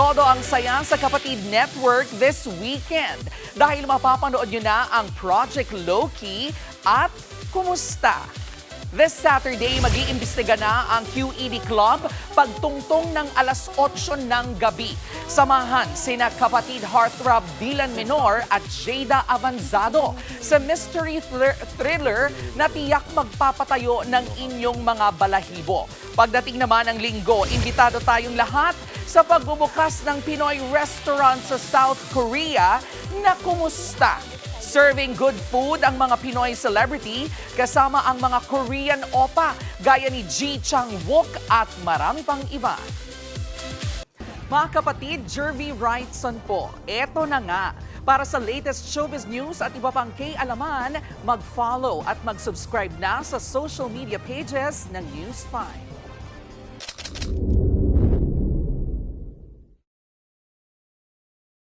Todo ang saya sa Kapatid Network this weekend dahil mapapanood nyo na ang Project Loki at Kumusta. This Saturday, mag-iimbestiga na ang QED Club pagtungtong ng alas 8 ng gabi. Samahan sina kapatid heartthrob Dylan Menor at Jada Avanzado sa mystery thriller na tiyak magpapatayo ng inyong mga balahibo. Pagdating naman ng linggo, imbitado tayong lahat sa pagbubukas ng Pinoy restaurant sa South Korea na Kumusta. Serving good food ang mga Pinoy celebrity kasama ang mga Korean oppa gaya ni Ji Chang-wook at marami pang iba. Mga kapatid, Jervy Wrightson po. Eto na nga. Para sa latest showbiz news at iba pang kay-alaman, mag-follow at mag-subscribe na sa social media pages ng News 5.